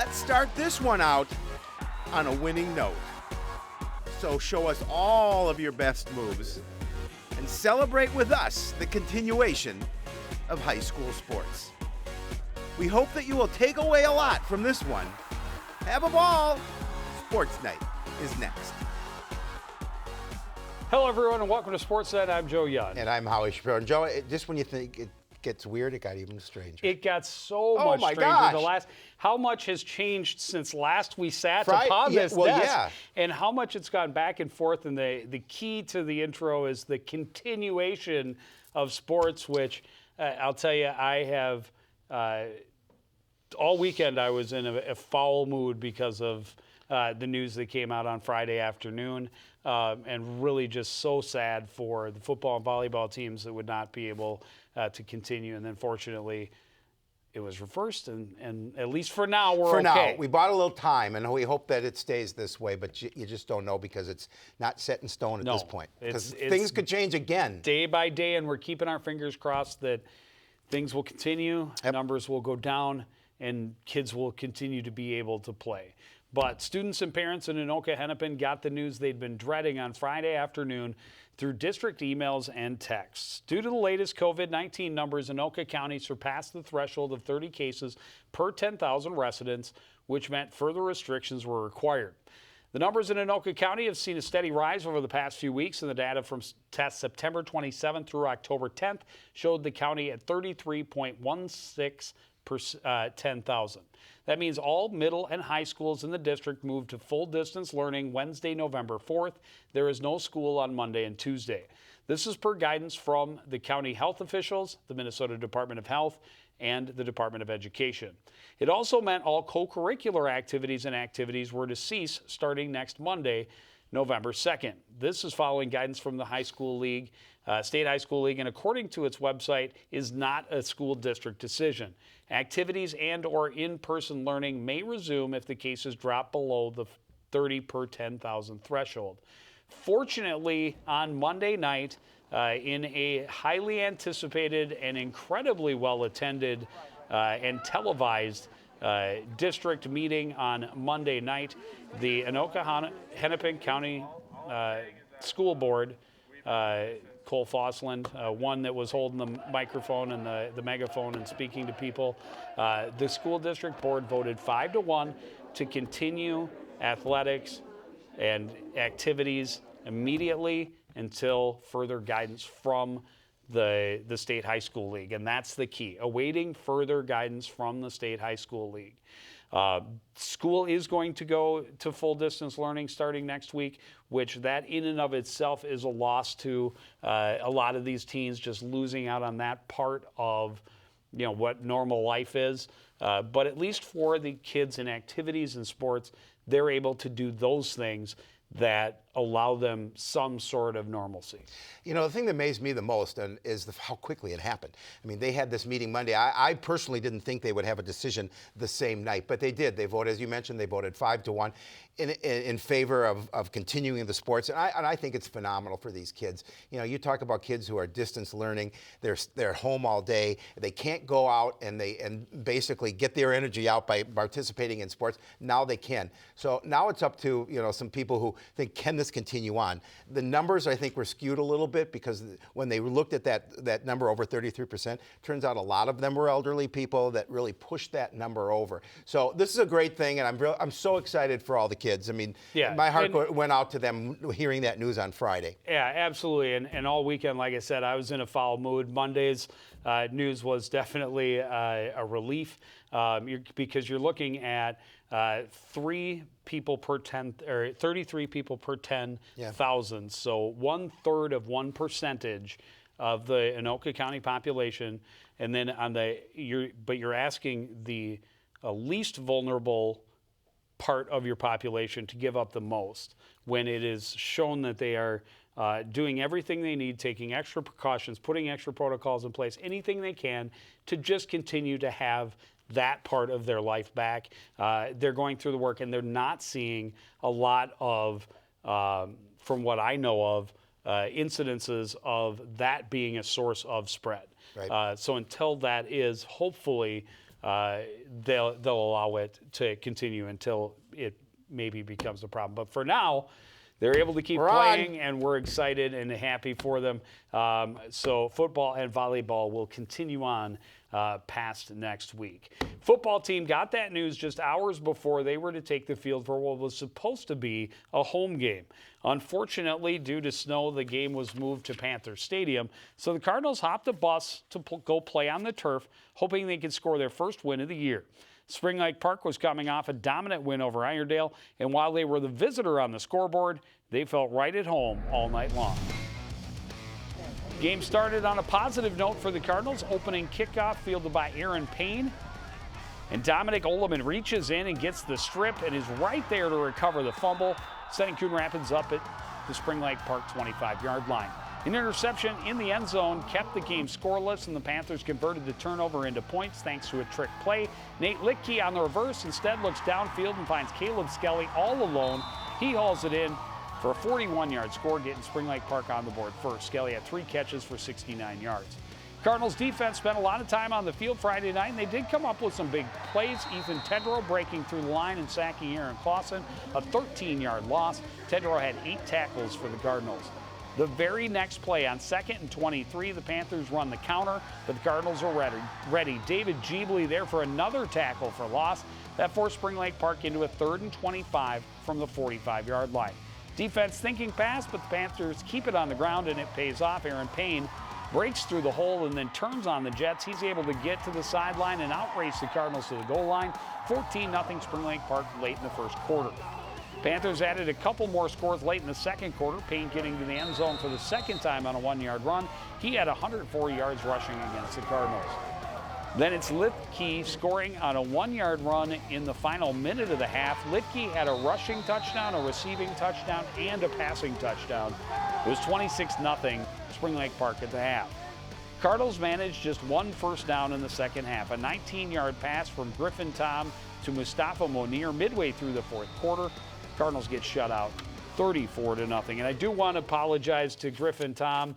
let's start this one out on a winning note. So show us all of your best moves and celebrate with us the continuation of high school sports. We hope that you will take away a lot from this one. Have a ball. Sportsnight is next. Hello, everyone, and welcome to Sportsnight. I'm Joe Young. And I'm Howie Shapiro. And Joe, just when you think it gets weird, it got even stranger. It got so much stranger. Gosh. How much has changed since last we sat upon this desk, and how much it's gone back and forth. And the key to the intro is the continuation of sports, which I'll tell you, I have all weekend I was in a foul mood because of the news that came out on Friday afternoon, and really just so sad for the football and volleyball teams that would not be able to continue. And then fortunately, it was reversed, and at least for now, we're okay. Now, we bought a little time, and we hope that it stays this way, but you just don't know because it's not set in stone at this point. Because things could change again. Day by day, and we're keeping our fingers crossed that things will continue, numbers will go down, and kids will continue to be able to play. But students and parents in Anoka-Hennepin got the news they'd been dreading on Friday afternoon through district emails and texts. Due to the latest COVID-19 numbers, Anoka County surpassed the threshold of 30 cases per 10,000 residents, which meant further restrictions were required. The numbers in Anoka County have seen a steady rise over the past few weeks, and the data from tests September 27th through October 10th showed the county at 33.16 per 10,000. That means all middle and high schools in the district moved to full distance learning Wednesday, November 4th. There is no school on Monday and Tuesday. This is per guidance from the county health officials, the Minnesota Department of Health, and the Department of Education. It also meant all co-curricular activities were to cease starting next Monday, November 2nd. This is following guidance from the High School League, State High School League, and according to its website, is not a school district decision. Activities and or in-person learning may resume if the cases drop below the 30 per 10,000 threshold. Fortunately, on Monday night, in a highly anticipated and incredibly well-attended and televised district meeting on Monday night, the Anoka-Hennepin County School Board, Cole Fossland, one that was holding the microphone and the megaphone and speaking to people. The school district board voted 5-1 to continue athletics and activities immediately until further guidance from the State High School League. And that's the key, awaiting further guidance from the State High School League. School is going to go to full distance learning starting next week, which that in and of itself is a loss to a lot of these teens, just losing out on that part of what normal life is. But at least for the kids in activities and sports, they're able to do those things that allow them some sort of normalcy. The thing that amazed me the most is how quickly it happened. I mean, they had this meeting Monday. I personally didn't think they would have a decision the same night, but they did. They voted, as you mentioned, they voted 5-1 in favor of continuing the sports, and I think it's phenomenal for these kids. You talk about kids who are distance learning. They're home all day. They can't go out and basically get their energy out by participating in sports. Now they can. So now it's up to some people who think, can this continue on? The numbers, I think, were skewed a little bit because when they looked at that number over 33%, turns out a lot of them were elderly people that really pushed that number over. So this is a great thing, and I'm so excited for all the kids. I mean, my heart went out to them hearing that news on Friday. Yeah, absolutely. And all weekend, like I said, I was in a foul mood. Monday's news was definitely a relief because you're looking at 3 people per 10, or 33 people per 10,000. So 1/3 of 1% of the Anoka County population, and then you're asking the least vulnerable part of your population to give up the most when it is shown that they are doing everything they need, taking extra precautions, putting extra protocols in place, anything they can to just continue to have that part of their life back. They're going through the work, and they're not seeing a lot of, from what I know of, incidences of that being a source of spread. Right. So until that is hopefully they'll allow it to continue until it maybe becomes a problem. But for now, they're able to keep playing, and we're excited and happy for them. So football and volleyball will continue on past next week. Football team got that news just hours before they were to take the field for what was supposed to be a home game. Unfortunately, due to snow, the game was moved to Panthers Stadium, so the Cardinals hopped a bus to go play on the turf, hoping they could score their first win of the year. Spring Lake Park was coming off a dominant win over Irondale, and while they were the visitor on the scoreboard, they felt right at home all night long. Game started on a positive note for the Cardinals. Opening kickoff fielded by Aaron Payne. And Dominic Oleman reaches in and gets the strip and is right there to recover the fumble, setting Coon Rapids up at the Spring Lake Park 25-yard line. An interception in the end zone kept the game scoreless, and the Panthers converted the turnover into points thanks to a trick play. Nate Littke on the reverse instead looks downfield and finds Caleb Skelly all alone. He hauls it in for a 41-yard score, getting Spring Lake Park on the board first. Skelly had 3 catches for 69 yards. Cardinals defense spent a lot of time on the field Friday night, and they did come up with some big plays. Ethan Tedrow breaking through the line and sacking Aaron Clausen, a 13-yard loss. Tedrow had 8 tackles for the Cardinals. The very next play on 2nd and 23, the Panthers run the counter, but the Cardinals are ready. David Jeebley there for another tackle for loss. That forced Spring Lake Park into a 3rd and 25 from the 45-yard line. Defense thinking pass, but the Panthers keep it on the ground, and it pays off. Aaron Payne breaks through the hole and then turns on the Jets. He's able to get to the sideline and outrace the Cardinals to the goal line. 14-0 Spring Lake Park late in the first quarter. Panthers added a couple more scores late in the second quarter. Payne getting to the end zone for the second time on a 1-yard run. He had 104 yards rushing against the Cardinals. Then it's Littke scoring on a 1-yard run in the final minute of the half. Littke had a rushing touchdown, a receiving touchdown, and a passing touchdown. It was 26-0 Spring Lake Park at the half. Cardinals managed just 1 first down in the second half. A 19-yard pass from Griffin Tom to Mustafa Monir midway through the fourth quarter. Cardinals get shut out 34-0. And I do want to apologize to Griffin Tom.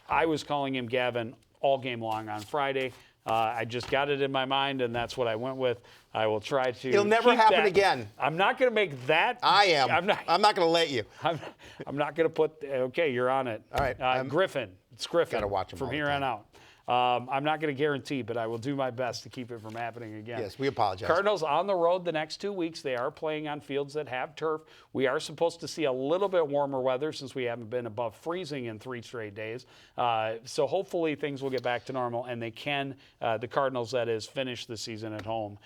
I was calling him Gavin all game long on Friday. I just got it in my mind, and that's what I went with. I will try to. It'll never happen again. I'm not going to make that. I am. I'm not going to let you. I'm not going to put. Okay, you're on it. All right. Griffin. It's Griffin. Gotta watch him from here on out. I'm not going to guarantee, but I will do my best to keep it from happening again. Yes, we apologize. Cardinals on the road the next 2 weeks. They are playing on fields that have turf. We are supposed to see a little bit warmer weather since we haven't been above freezing in 3 straight days. So hopefully things will get back to normal, and they can, the Cardinals, that is, finish the season at home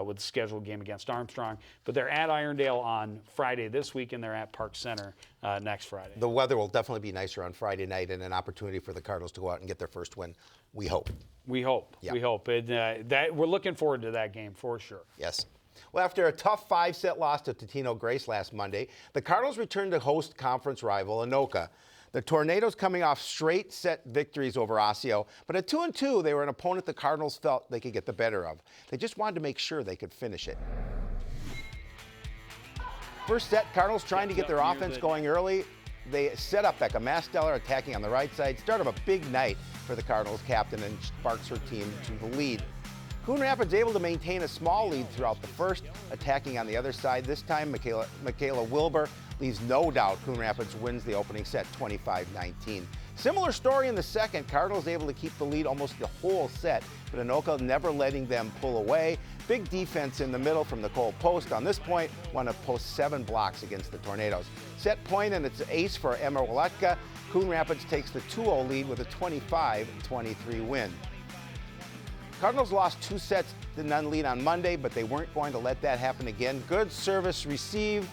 with the scheduled game against Armstrong. But they're at Irondale on Friday this week, and they're at Park Center next Friday. The weather will definitely be nicer on Friday night, and an opportunity for the Cardinals to go out and get their first win. We hope. We hope. Yeah. We hope. That we're looking forward to that game for sure. Yes. Well, after a tough 5-set loss to Totino Grace last Monday, the Cardinals returned to host conference rival Anoka. The Tornadoes coming off straight set victories over Osseo, but at 2-2, they were an opponent the Cardinals felt they could get the better of. They just wanted to make sure they could finish it. First set, Cardinals trying to get their offense going early. They set up Becca Masteller attacking on the right side. Start of a big night for the Cardinals captain, and sparks her team to the lead. Coon Rapids able to maintain a small lead throughout the first, attacking on the other side. This time, Michaela Wilbur leaves no doubt Coon Rapids wins the opening set 25-19. Similar story in the second. Cardinals able to keep the lead almost the whole set, but Anoka never letting them pull away. Big defense in the middle from Nicole Post. On this point, one of Post's 7 blocks against the Tornadoes. Set point, and it's an ace for Emma Waletka. Coon Rapids takes the 2-0 lead with a 25-23 win. Cardinals lost 2 sets to none lead on Monday, but they weren't going to let that happen again. Good service received.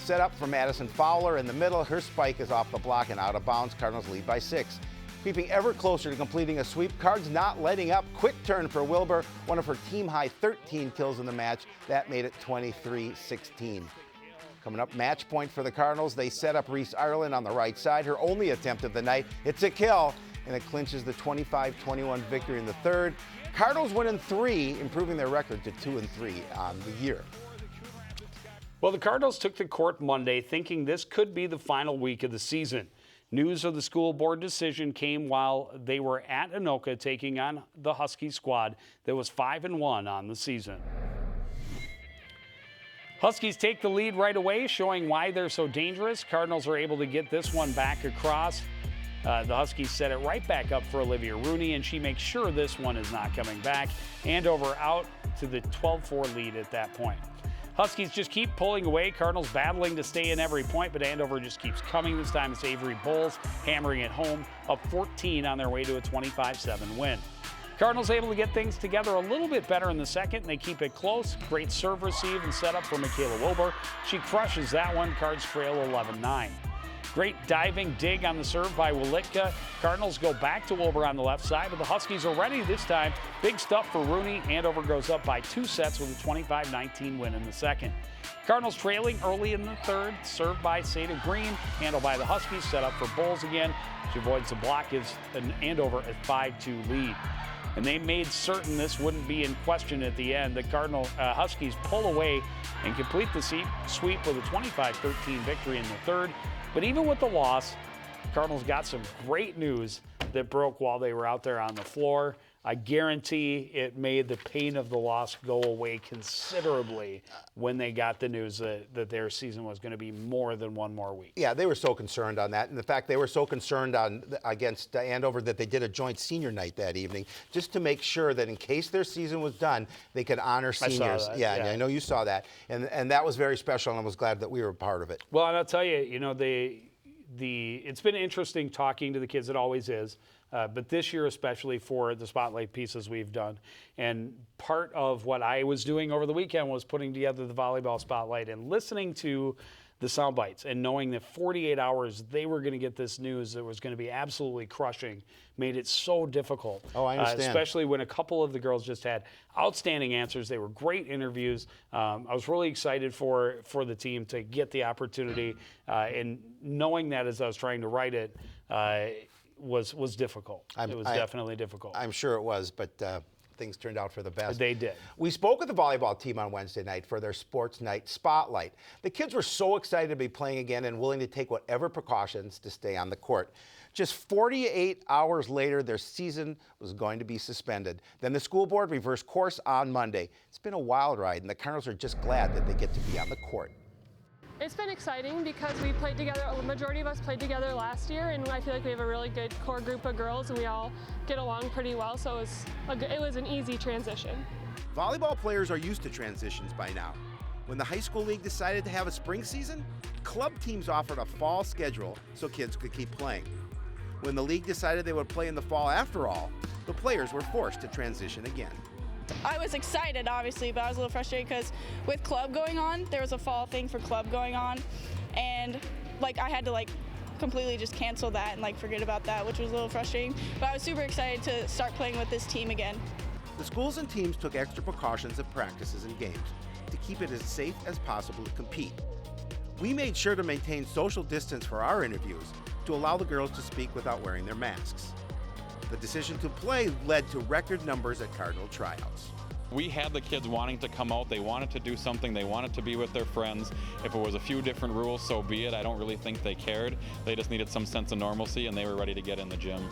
Set up for Madison Fowler in the middle. Her spike is off the block and out of bounds. Cardinals lead by 6. Creeping ever closer to completing a sweep. Cards not letting up. Quick turn for Wilbur. One of her team-high 13 kills in the match. That made it 23-16. Coming up, match point for the Cardinals. They set up Reese Ireland on the right side. Her only attempt of the night. It's a kill, and it clinches the 25-21 victory in the third. Cardinals win in 3, improving their record to 2-3 on the year. Well, the Cardinals took the court Monday thinking this could be the final week of the season. News of the school board decision came while they were at Anoka taking on the Husky squad that was 5-1 on the season. Huskies take the lead right away, showing why they're so dangerous. Cardinals are able to get this one back across. The Huskies set it right back up for Olivia Rooney, and she makes sure this one is not coming back. Andover out to the 12-4 lead at that point. Huskies just keep pulling away. Cardinals battling to stay in every point, but Andover just keeps coming. This time it's Avery Bowles hammering it home, up 14 on their way to a 25-7 win. Cardinals able to get things together a little bit better in the second, and they keep it close. Great serve receive and setup for Michaela Wilbur. She crushes that one. Cards trail 11-9. Great diving dig on the serve by Wilitka. Cardinals go back to Wilbur on the left side, but the Huskies are ready this time. Big stuff for Rooney. Andover goes up by 2 sets with a 25-19 win in the second. Cardinals trailing early in the third. Served by Seda Green. Handled by the Huskies. Set up for Bowles again. She avoids the block. Gives Andover a 5-2 lead. And they made certain this wouldn't be in question at the end. The Huskies pull away and complete the sweep with a 25-13 victory in the third. But even with the loss, Cardinals got some great news that broke while they were out there on the floor. I guarantee it made the pain of the loss go away considerably when they got the news that their season was going to be more than one more week. Yeah, they were so concerned on that. And the fact they were so concerned against Andover that they did a joint senior night that evening just to make sure that in case their season was done, they could honor seniors. I saw that, yeah. I know you saw that. And that was very special, and I was glad that we were a part of it. Well, and I'll tell you, it's been interesting talking to the kids. It always is. But this year especially for the spotlight pieces we've done. And part of what I was doing over the weekend was putting together the volleyball spotlight and listening to the sound bites and knowing that 48 hours they were going to get this news that was going to be absolutely crushing made it so difficult. Oh, I understand. Especially when a couple of the girls just had outstanding answers. They were great interviews. I was really excited for the team to get the opportunity. And knowing that as I was trying to write it, was difficult. It was definitely difficult. I'm sure it was, but things turned out for the best. They did. We spoke with the volleyball team on Wednesday night for their Sports Night Spotlight. The kids were so excited to be playing again and willing to take whatever precautions to stay on the court. Just 48 hours later, their season was going to be suspended. Then the school board reversed course on Monday. It's been a wild ride, and the Cardinals are just glad that they get to be on the court. It's been exciting because we played together, the majority of us played together last year, and I feel like we have a really good core group of girls and we all get along pretty well, so it was an easy transition. Volleyball players are used to transitions by now. When the high school league decided to have a spring season, club teams offered a fall schedule so kids could keep playing. When the league decided they would play in the fall after all, the players were forced to transition again. I was excited, obviously, but I was a little frustrated because with club going on, there was a fall thing for club going on, and I had to completely just cancel that and forget about that, which was a little frustrating. But I was super excited to start playing with this team again. The schools and teams took extra precautions at practices and games to keep it as safe as possible to compete. We made sure to maintain social distance for our interviews to allow the girls to speak without wearing their masks. The decision to play led to record numbers at Cardinal tryouts. We had the kids wanting to come out. They wanted to do something. They wanted to be with their friends. If it was a few different rules, so be it. I don't really think they cared. They just needed some sense of normalcy, and they were ready to get in the gym.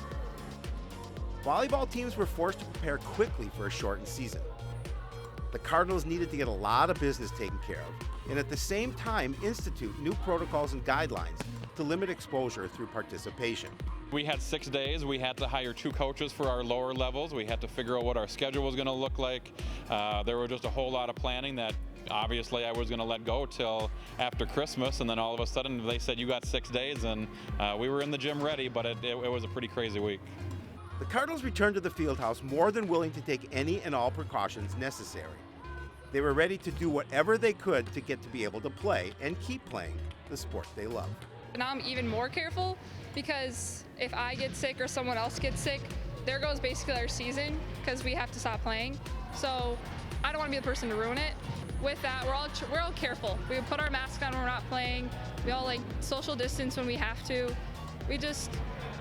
Volleyball teams were forced to prepare quickly for a shortened season. The Cardinals needed to get a lot of business taken care of, and at the same time institute new protocols and guidelines to limit exposure through participation. We had 6 days. We had to hire 2 coaches for our lower levels. We had to figure out what our schedule was going to look like. There was just a whole lot of planning that obviously I was going to let go till after Christmas, and then all of a sudden they said you got 6 days, and we were in the gym ready, but it was a pretty crazy week. The Cardinals returned to the fieldhouse more than willing to take any and all precautions necessary. They were ready to do whatever they could to get to be able to play and keep playing the sport they love. Now I'm even more careful because if I get sick or someone else gets sick, there goes basically our season because we have to stop playing. So I don't want to be the person to ruin it. With that, we're all careful. We put our mask on when we're not playing. We all social distance when we have to.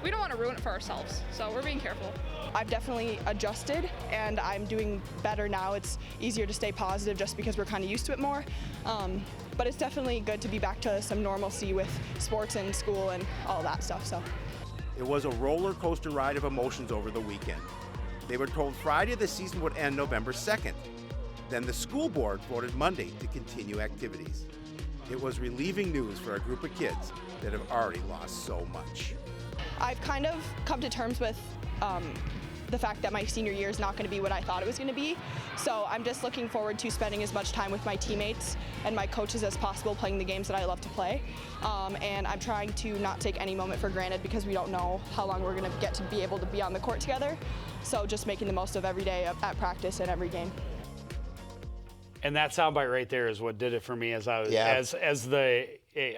we don't want to ruin it for ourselves. So we're being careful. I've definitely adjusted, and I'm doing better now. It's easier to stay positive just because we're kind of used to it more. But it's definitely good to be back to some normalcy with sports and school and all that stuff. So It was a roller coaster ride of emotions over the weekend. They were told Friday the season would end November 2nd. Then the school board voted Monday to continue activities. It was relieving news for a group of kids that have already lost so much. I've kind of come to terms with the fact that my senior year is not going to be what I thought it was going to be. So I'm just looking forward to spending as much time with my teammates and my coaches as possible, playing the games that I love to play. And I'm trying to not take any moment for granted because we don't know how long we're going to get to be able to be on the court together. So just making the most of every day at practice and every game. And that soundbite right there is what did it for me as I was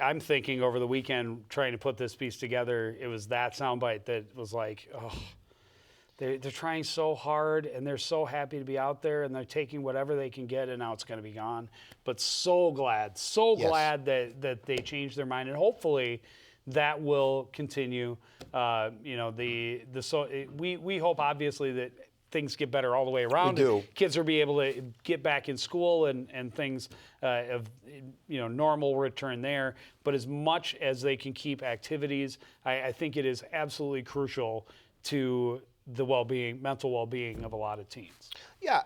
I'm thinking over the weekend trying to put this piece together. It was that soundbite that was like, oh, they're trying so hard and they're so happy to be out there and they're taking whatever they can get and now it's going to be gone. But so glad that they changed their mind, and hopefully that will continue. We hope obviously that things get better all the way around. We do. Kids will be able to get back in school and things normal return there. But as much as they can keep activities, I think it is absolutely crucial to the mental well-being of a lot of teams. Yeah,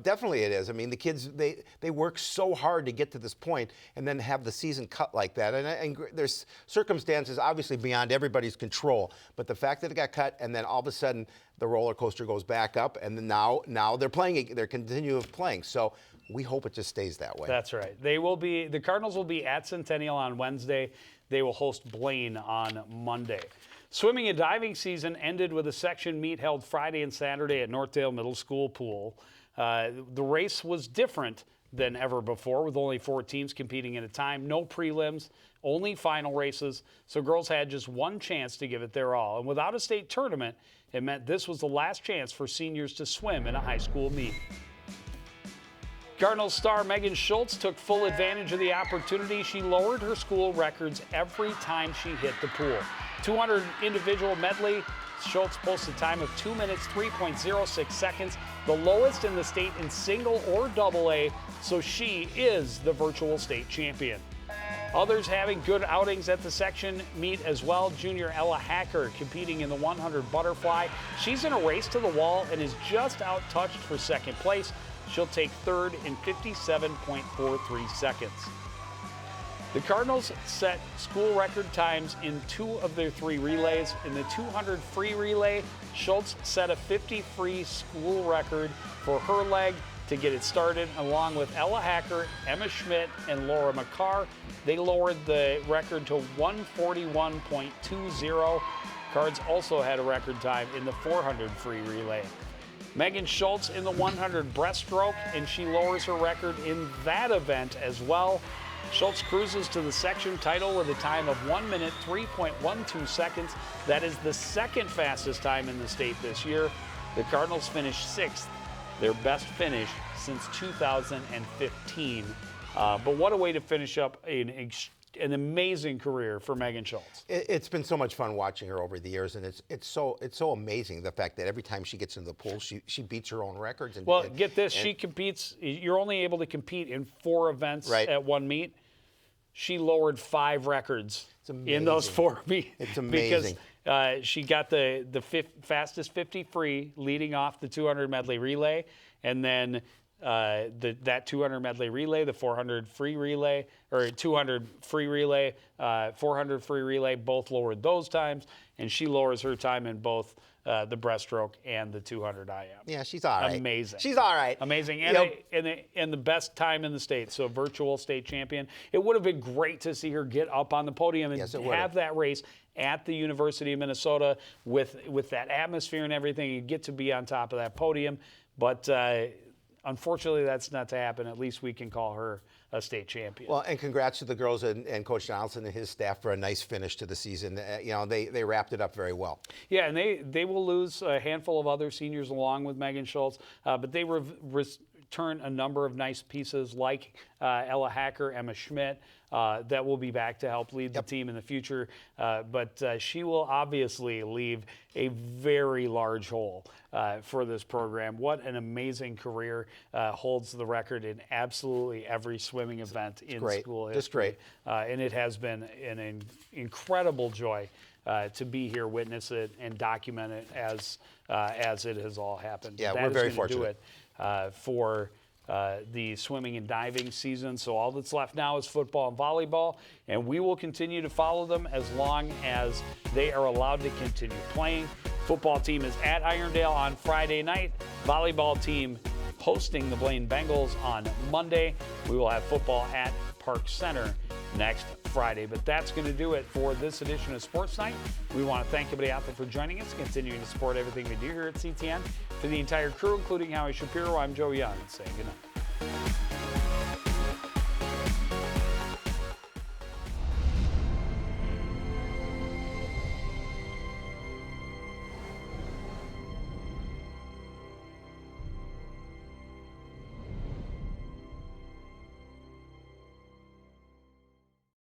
definitely it is. I mean, the kids, they work so hard to get to this point and then have the season cut like that. And there's circumstances obviously beyond everybody's control. But the fact that it got cut and then all of a sudden the roller coaster goes back up and then now they're playing, they're continuing playing. So we hope it just stays that way. That's right. The Cardinals will be at Centennial on Wednesday. They will host Blaine on Monday. Swimming and diving season ended with a section meet held Friday and Saturday at Northdale Middle School pool. The race was different than ever before, with only 4 teams competing at a time, no prelims, only final races, so girls had just one chance to give it their all. And without a state tournament, it meant this was the last chance for seniors to swim in a high school meet. Cardinals star Megan Schultz took full advantage of the opportunity. She lowered her school records every time she hit the pool. 200 individual medley, Schultz posted a time of 2 minutes, 3.06 seconds, the lowest in the state in single or double A, so she is the virtual state champion. Others having good outings at the section meet as well. Junior Ella Hacker competing in the 100 butterfly. She's in a race to the wall and is just out-touched for second place. She'll take third in 57.43 seconds. The Cardinals set school record times in 2 of their 3 relays. In the 200 free relay, Schultz set a 50 free school record for her leg to get it started, along with Ella Hacker, Emma Schmidt, and Laura McCarr. They lowered the record to 141.20. Cards also had a record time in the 400 free relay. Megan Schultz in the 100 breaststroke, and she lowers her record in that event as well. Schultz cruises to the section title with a time of 1 minute, 3.12 seconds. That is the second fastest time in the state this year. The Cardinals finished 6th, their best finish since 2015. But what a way to finish up an amazing career for Megan Schultz. It's been so much fun watching her over the years, and it's so amazing the fact that every time she gets into the pool, she beats her own records. Get this, she competes. You're only able to compete in 4 events at one meet. She lowered 5 records in those 4 meets. It's amazing. Because she got the fastest 50 free leading off the 200 medley relay, and then that 200 medley relay, the 400 free relay, or 200 free relay, 400 free relay, both lowered those times, and she lowers her time in both the breaststroke and the 200 IM. Yeah, she's all right. Amazing. She's all right. Amazing. And the best time in the state, so virtual state champion. It would have been great to see her get up on the podium and have that race at the University of Minnesota with that atmosphere and everything. You get to be on top of that podium. But unfortunately, that's not to happen. At least we can call her a state champion. Well, and congrats to the girls and Coach Donaldson and his staff for a nice finish to the season. They wrapped it up very well. Yeah, and they will lose a handful of other seniors along with Megan Schultz, but they return a number of nice pieces like Ella Hacker, Emma Schmidt, that will be back to help lead the team in the future. But she will obviously leave a very large hole for this program. What an amazing career. Holds the record in absolutely every swimming event in school history. Just great. And it has been an incredible joy to be here, witness it, and document it as it has all happened. Yeah, That we're is very gonna fortunate. do it for the swimming and diving season. So all that's left now is football and volleyball, and we will continue to follow them as long as they are allowed to continue playing. Football team is at Irondale on Friday night. Volleyball team hosting the Blaine Bengals on Monday. We will have football at Park Center next Friday. But that's going to do it for this edition of Sports Night. We want to thank everybody out there for joining us, continuing to support everything we do here at CTN. For the entire crew, including Howie Shapiro, I'm Joe Young, saying good night.